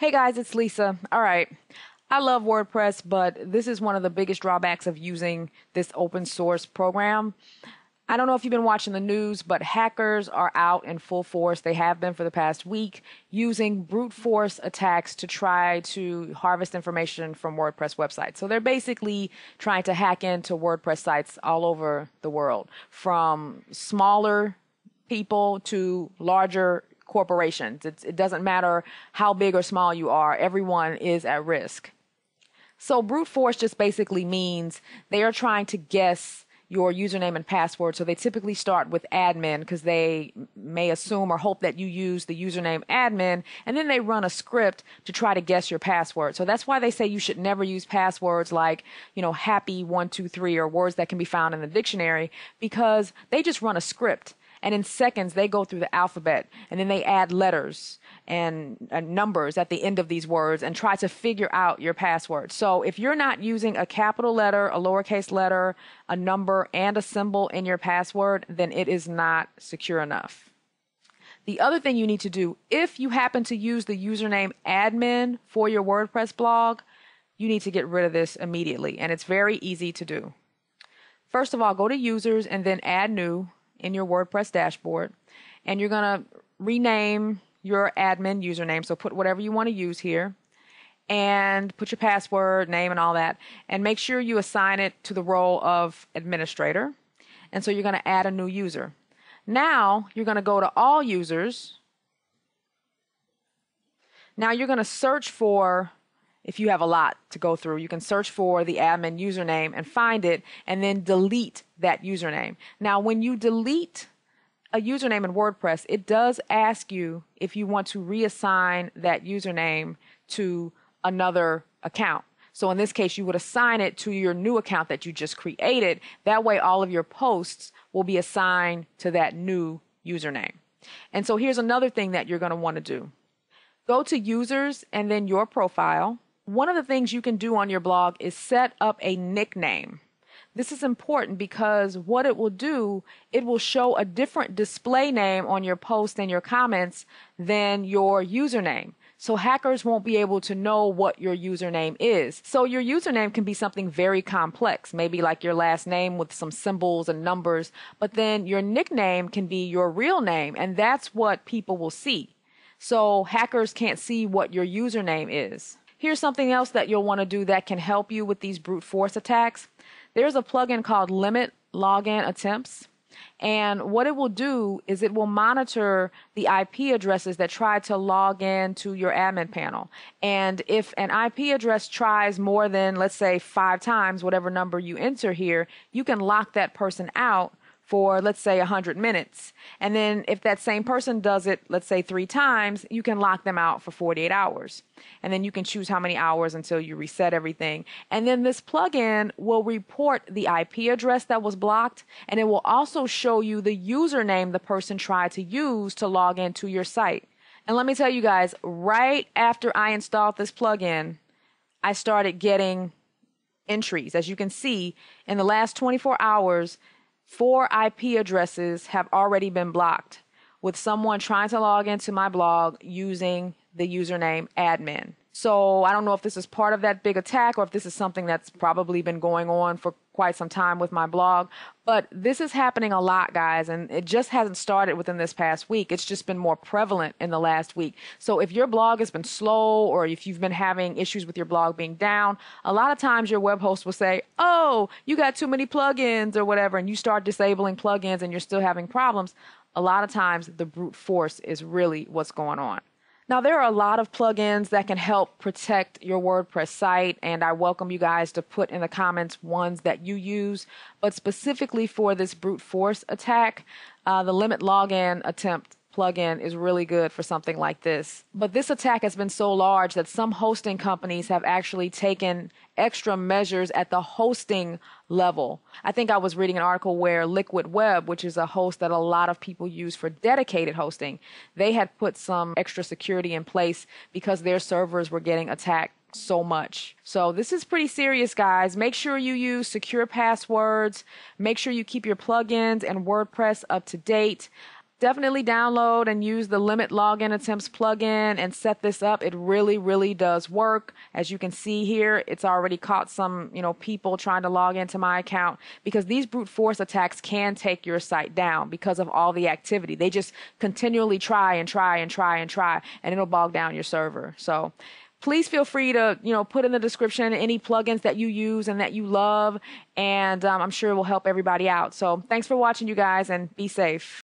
Hey guys, it's Lisa. All right. I love WordPress, but this is one of the biggest drawbacks of using this open source program. I don't know if you've been watching the news, but hackers are out in full force. They have been for the past week using brute force attacks to try to harvest information from WordPress websites. So they're basically trying to hack into WordPress sites all over the world, from smaller people to larger corporations. It doesn't matter how big or small you are. Everyone is at risk. So brute force just basically means they are trying to guess your username and password. So they typically start with admin because they may assume or hope that you use the username admin, and then they run a script to try to guess your password. So that's why they say you should never use passwords like, happy123 or words that can be found in the dictionary, because they just run a script. And in seconds, they go through the alphabet, and then they add letters and numbers at the end of these words and try to figure out your password. So if you're not using a capital letter, a lowercase letter, a number, and a symbol in your password, then it is not secure enough. The other thing you need to do, if you happen to use the username admin for your WordPress blog, you need to get rid of this immediately, and it's very easy to do. First of all, go to users and then add new in your WordPress dashboard, and you're going to rename your admin username. So put whatever you want to use here and put your password, name, and all that, and make sure you assign it to the role of administrator. And so you're going to add a new user. Now you're going to go to all users. Now you're going to search for, if you have a lot to go through, you can search for the admin username and find it, and then delete that username. Now, when you delete a username in WordPress, it does ask you if you want to reassign that username to another account. So in this case, you would assign it to your new account that you just created. That way, all of your posts will be assigned to that new username. And so here's another thing that you're going to want to do. Go to users and then your profile. One of the things you can do on your blog is set up a nickname. This is important because what it will do, it will show a different display name on your post and your comments than your username. So hackers won't be able to know what your username is. So your username can be something very complex, maybe like your last name with some symbols and numbers, but then your nickname can be your real name, and that's what people will see. So hackers can't see what your username is. Here's something else that you'll want to do that can help you with these brute force attacks. There's a plugin called Limit Login Attempts. And what it will do is it will monitor the IP addresses that try to log in to your admin panel. And if an IP address tries more than, let's say, 5 times, whatever number you enter here, you can lock that person out for, let's say, 100 minutes. And then if that same person does it, let's say 3 times, you can lock them out for 48 hours. And then you can choose how many hours until you reset everything. And then this plugin will report the IP address that was blocked, and it will also show you the username the person tried to use to log into your site. And let me tell you guys, right after I installed this plugin, I started getting entries. As you can see, in the last 24 hours, 4 IP addresses have already been blocked with someone trying to log into my blog using the username admin. So I don't know if this is part of that big attack or if this is something that's probably been going on for quite some time with my blog. But this is happening a lot, guys, and it just hasn't started within this past week. It's just been more prevalent in the last week. So if your blog has been slow or if you've been having issues with your blog being down, a lot of times your web host will say, oh, you got too many plugins or whatever, and you start disabling plugins and you're still having problems. A lot of times the brute force is really what's going on. Now, there are a lot of plugins that can help protect your WordPress site, and I welcome you guys to put in the comments ones that you use. But specifically for this brute force attack, the Limit Login Attempt plugin is really good for something like this. But this attack has been so large that some hosting companies have actually taken extra measures at the hosting level. I think I was reading an article where Liquid Web, which is a host that a lot of people use for dedicated hosting, they had put some extra security in place because their servers were getting attacked so much. So this is pretty serious, guys. Make sure you use secure passwords. Make sure you keep your plugins and WordPress up to date. definitely download and use the limit login attempts plugin and set this up. It really, really does work. As you can see here, it's already caught some, people trying to log into my account, because these brute force attacks can take your site down because of all the activity. They just continually try and try and try and try, and it'll bog down your server. So please feel free to, put in the description any plugins that you use and that you love, and I'm sure it will help everybody out. So thanks for watching, you guys, and be safe.